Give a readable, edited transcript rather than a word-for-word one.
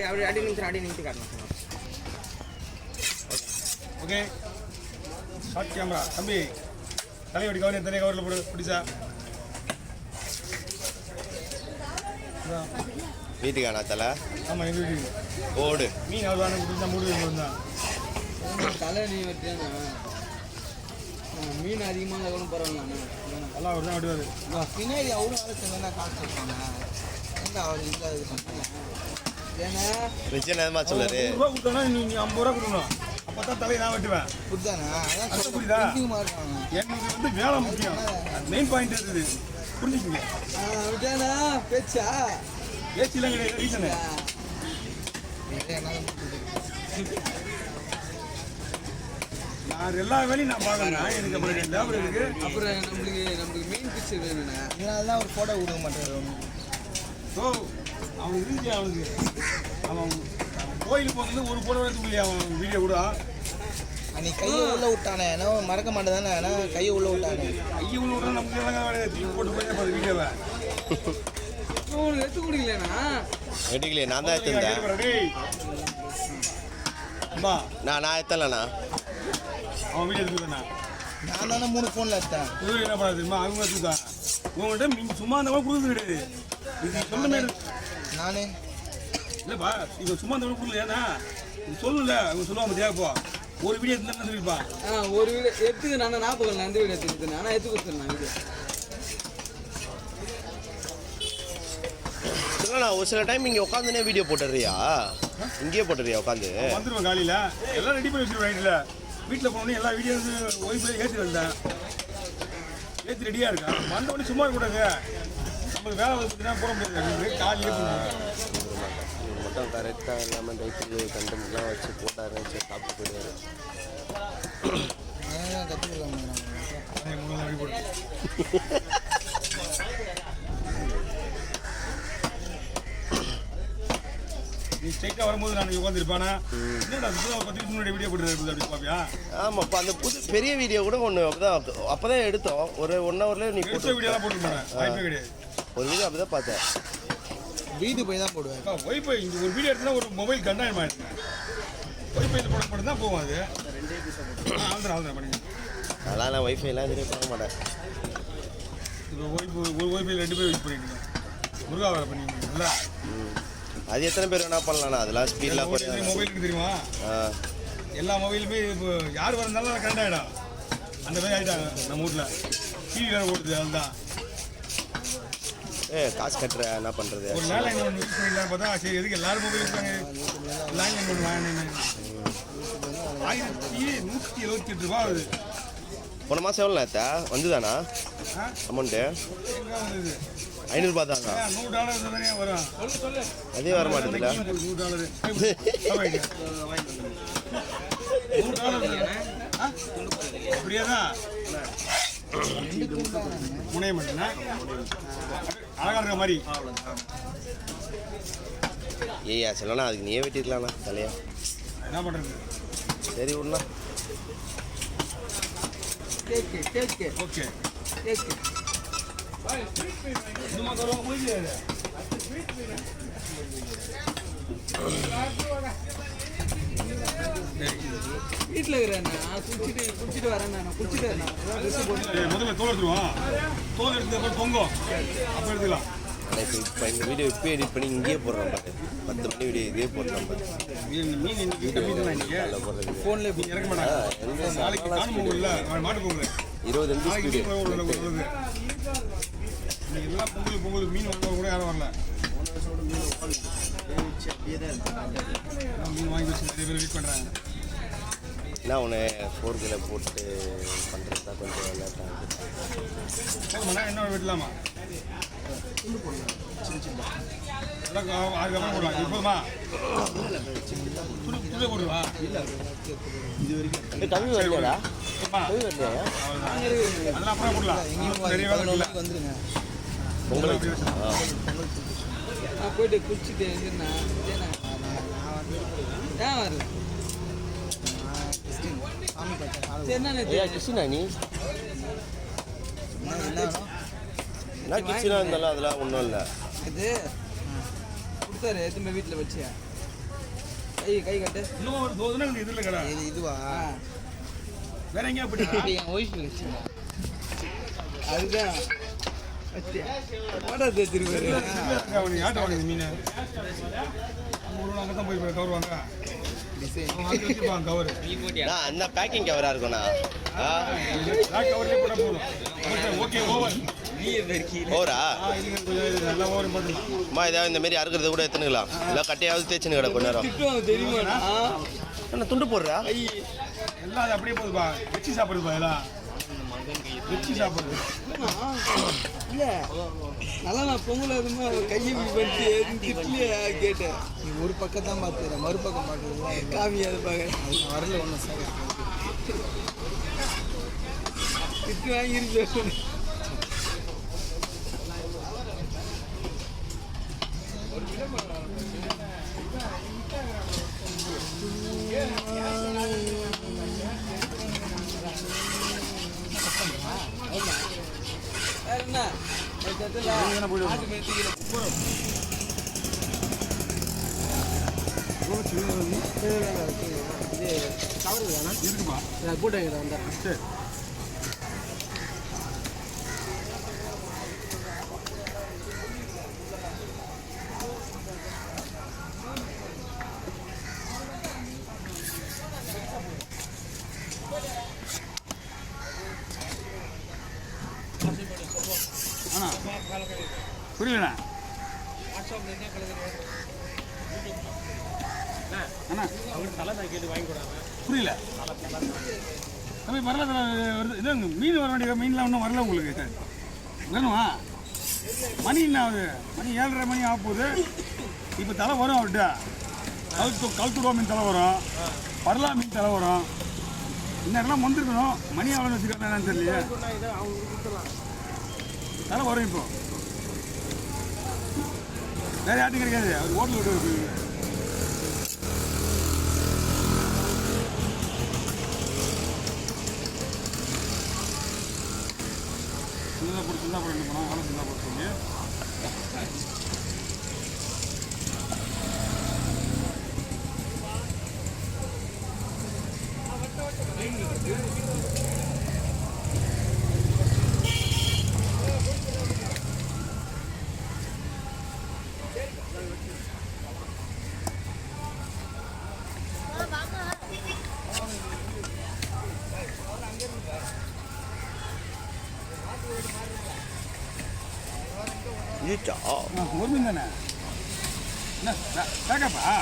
அப்படியே அடி நிமித்தி காட்டணும். ஓகே ஷார்ட் கேமரா தம்பி தலைவடி கவர் எத்தனை கவரில் போடு பிடிச்சா வீட்டுக்கானா தலை? ஆமாம் எங்கள் வீட்டுக்கு ஓடு மீன் அவர் வாங்க பிடிச்சா மூடு தான் தலை நீ வச்சேண்ணா மீன் அதிகமாக கூட பரவாயில்லண்ணா. நல்லா அவர் தான் விடுவார். பின்னாடி அவரும் வேலை செஞ்சா காசு கொடுப்பாங்க. எங்க அவர் இல்லை இது பண்ணுறாங்க ஏன்னா பிரச்சனை எதுமா சொல்லாரு. 100 ரூபா கொடுத்தோன்னா நீங்கள் 50 ரூபா கொடுக்கணும். அப்போ தான் தலையை நான் வெட்டுவேன். புரிதாண்ணா? அதான் புரியுதா? இருக்காங்க. எனக்கு வந்து வேலை முக்கியம். மெயின் பாயிண்ட் இருக்குது புரிஞ்சுக்கிங்க. விட்டாண்ணா பேச்சா பேச்சிலாம் கிடையாது ரீசனு. நான் எல்லா வேலையும் நான் பார்க்கறேன். எனக்கு அப்புறம் லேபர் இருக்கு. அப்புறம் நம்மளுக்கு மெயின் பிக்சர் வேணுண்ணா. இதனால தான் ஒரு ஃபோட்டோ கொடுக்க மாட்டேன். ஸோ அவனுக்கு இருந்துச்சு. அவன் கோயிலுக்கு போகிறது ஒரு ஃபோட்டோ எடுத்து முடியல. அவன் வீடியோ கூட அன்னைக்கு கையை உள்ள விட்டானே ஏன்னா மறக்க மாட்டேன் தானே. ஏன்னா கையை உள்ள விட்டானே. கையை உள்ள விட்டா நமக்கு எல்லாம் தூக்கி போட்டு போய் வீடியோவை உங்களுக்கு எடுத்து கொடுக்கலண்ணா. எடுக்கலையே, நான் தான் எடுத்துருந்தேன். நான் எத்தலைண்ணா. அவன் வீடியோ எடுத்துக்கண்ணா. நான் தானே 3 ஃபோனில் எடுத்தேன். குதிரை என்ன பண்ணாது தெரியுமா? அவங்க எடுத்துதான் உங்கள்கிட்ட நீங்கள் சும்மா அந்த மாதிரி கொடுக்குறது கிடையாது. இது சொல்லுமே நானே இல்லைப்பா. இப்போ சும்மா அந்த மாதிரி கொடுக்கல. ஏன்னா இது சொல்லல. அவங்க சொல்லுவாங்க தேவைப்பா ஒரு வீடியோ எடுத்துன்னு சொல்லியிருப்பா. ஒரு வீடியோ எடுத்துக்கு நான் ஞாபகம் அந்த வீடியோ எடுத்துக்கிட்டு ஆனால் எடுத்து கொடுத்துருந்தேன் வீடியோ. இல்லைண்ணா ஒரு சில டைம் இங்கே உட்காந்துனே வீடியோ போட்டுறியா? இங்கேயே போட்டுறியா உட்காந்து? வந்துடுவேன் காலையில் எல்லாம் ரெடி பண்ணி வச்சுருவேன். நைட்டில் வீட்டில் போனோடனே எல்லா வீடியோ ஒய்ஃபை ஏற்றி வந்தேன். ஏற்றி ரெடியாக இருக்கேன். வந்தவொடனே சும்மா இருக்கக்கூடாது. நமக்கு வேலை பார்த்தீங்கன்னா போட முடியாது. காலையிலே பண்ணுவேன். மட்டும் கரெக்டாக இல்லாமல் டைட்டில் கண்டென்ட்லாம் வச்சு போட்டாரு. சரி சாப்பிட்டு போயிடுவாரு. கற்றுக்கலாம் நீ ஸ்ட்ரைட்டாக வரும்போது நான் உட்காந்துருப்பானே என்னடா ஒரு 10 நிமிஷம் முன்னாடி வீடியோ போட்டு அப்படி பார்ப்பியா? ஆமாம். இப்போ அந்த பெரிய வீடியோ கூட ஒன்று அப்போ தான் எடுத்தோம். ஒரு 1 ஹவரில் நீ போட்டு வீடியோலாம் போட்டு போனேன். வாய்ப்பே கிடையாது. ஒரு வீடியோ அப்படி தான் பார்த்தேன். வீடு போய் தான் போடுவேன். ஒய்ஃபை இங்கே ஒரு வீடியோ எடுத்தால் ஒரு மொபைல் கண்டாயம் ஆகிடுங்க. ஒய்ஃபையில் போட மட்டும் தான் போகும். அது ஆந்திரம் பண்ணிங்க. அதெல்லாம் நான் ஒய்ஃபைலாம் எதுவுமே பார்க்க மாட்டேன். இப்போ ஒரு ஒய்ஃபையில் 2 பேர் யூஸ் பண்ணிக்கணும். முருகா வேலை பண்ணிக்கணும்ல. அது எத்தனை பேர் வேணா பண்ணலாம்ண்ணா. அதெல்லாம் ஸ்பீட்லாம் போய் மொபைலுக்கு தெரியுமா? எல்லா மொபைலுமே இப்போ யார் வரந்தாலும் கரண்ட் ஆகிடும். அந்த மாதிரி ஆகிட்டாங்க நம்ம வீட்டில். டிவி வேறு ஓடுது. அதுதான் காசு கட்டுற என்ன பண்ணுறது. ஒரு லேண்ட்லைன் ஒன்று யூஸ் பண்ணிக்கலாம் பார்த்தா சரி எதுக்கு எல்லாரும் மொபைல் இருக்காங்க. லேண்ட்லைன் ஒன்று வாங்கினேன். 1178 ரூபா ஆகுது. போன மாதம் எவ்வளோ நேரத்தா வந்துதானா அமௌண்ட்டு? எங்கே வந்தது? 500 ரூபா தாங்க. $100 தானே வரும். அதே வர மாட்டேதுல. $100 அப்படியே தான் முனைய மாட்டேன்னா அழகா இருக்க மாதிரி. ஏய்யா சொல்லணா அதுக்கு நீயே வெட்டிருக்கலாம்ண்ணா தலையா. என்ன பண்ணுறது? சரி விடணா. ஓகே வீட்டில் இருக்கிறேன். குடிச்சிட்டு வரேன். நான் குடிச்சிட்டு வரேன். முதல்ல தோல் எடுத்துருவான். தோல் எடுத்து அப்புறம் பொங்கும். அப்போ எடுத்துக்கலாம். இப்போ இந்த வீடியோ இப்போ எடிட் பண்ணி இங்கேயே போடுறோம் பாரு. 10 மணி வீடியோ இதே போடுறோம் பாரு. மீன் இன்னைக்கு போடுறது ஃபோனில் இறக்க மாட்டாங்க. நாளைக்கு காணும் பொங்கல்ல மாட்டு பொங்கல் 20 MB ஸ்பீடு. இன்னைக்கு எல்லாம் பொங்கலுக்கு மீன் வாங்க கூட யாரும் வரல. மீன் வாங்கி வச்சு நிறைய பேர் வெயிட் பண்ணுறாங்க. என்ன ஒன்று 4K போட்டு பண்ணுறது தான் கொஞ்சம் லேட்டாக போதுமாண்ணா? என்ன வெட்டலாமா? அதுக்கப்புறம் போடலாம். இப்போதுமா துணி போடுவா? கவி வரலையாடா? அதெல்லாம் அப்புறம் போடலாம். நிறைய வேலை இல்லை. வந்துருங்க உங்களுக்கு போயிட்டு குடிச்சிட்டு ஏன் வரல? கிருஷ்ணா நீ என்ன கிச்சனாக இருந்தாலும் அதெல்லாம் ஒன்றும் இல்லை. இது கொடுத்தாரு எதுவுமே வீட்டில் வச்சு கை கட்டு. இன்னும் ஒரு தோதுனா இந்த இதில் கடை இது இதுவா? வேற எங்கேயா போயிட்டு இது என் ஒய்ஃபு வச்சுங்க. அதுதான் போட்டோ தேய்ச்சிருப்பாரு. யார்ட்ட வாங்க மீன் அங்கே தான் போய் கவர் வாங்க வச்சுருப்பாங்க கவர் அந்த பேக்கிங் கவராக இருக்கும்ண்ணா. கவர்லேயே போட்டால் போதும். ஓகே ஓவர் ஓவரா? நல்லா ஓவர் போட்டுக்கலாம். அம்மா ஏதாவது இந்த மாரி அறுக்கிறது கூட எடுத்துனுக்கலாம். இல்லை கட்டையாவது தேய்ச்சின்னு கிட கொஞ்ச நேரம். திட்டுவாங்க தெரியுமா? என்ன துண்டு போடுறா? எல்லாம் அது அப்படியே போகுதுப்பா. வச்சு சாப்பிடுதுப்பா எல்லாம் வச்சு சாப்பிடுறது. இல்லை நல்லா நான் பொங்கல் அதுமா கையை பண்ணிட்டு திட்லியே கேட்டேன். நீ ஒரு பக்கம் தான் பார்த்துக்கிறேன், மறுபக்கம் பார்க்குறது காமியாது பார்க்க. அது வரல ஒன்றும் சார் திட்டு வாங்கிருக்கு. வேற என்ன இது கவரு வேணா இருக்குமா கூட்ட வந்தேன். சரி அண்ணா புரியலண்ணா அண்ணா அவருக்கு தலை நான் கேட்டு வாங்கி கொடுங்க. புரியல தம்பி வரல வருது. இது மீன் வர வேண்டிய மீன்லாம் ஒன்றும் வரல உங்களுக்கு வேணுமா? மணி என்ன ஆகுது? மணி 7:30 மணி ஆக போகுது. இப்போ தலை வரும் அவர்கிட்ட. கழுத்துருவா மீன் தலை வரும், பரலா மீன் தலை வரும். இன்னும் வந்துருக்கணும். மணி அவ்வளோ வச்சுருக்காங்க என்னன்னு தெரியலையே. தலை வரும். இப்போ வேறு யார்ட்டும் கிடைக்காது. அவர் ஹோட்டல் விட்டு சின்ன போட என்ன போனோம். சின்ன போட்டு ஈட்டா ஒரு மீன் தானே என்ன பேக்கப்பா?